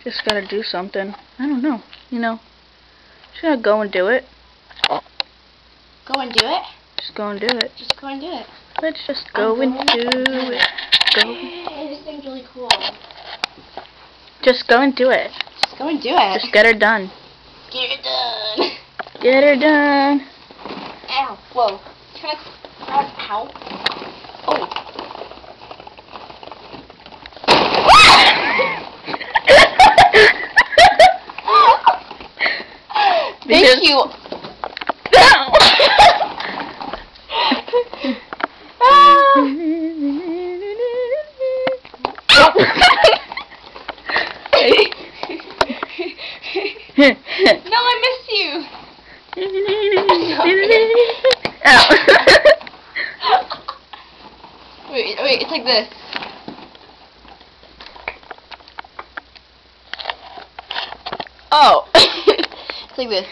Just gotta do something. I don't know. You know. Just gotta go and do it. Go and do it? Just go and do it. Just go and do it. Let's just go and do it. Go. This thing's really cool. Just go and do it. Just go and do it. Just get her done. Get it done. Get her done. Ow. Whoa. Can I grab? Ow. Oh. Thank you. No. No, I miss you. Ow. Wait, it's like this. Oh. It's like this.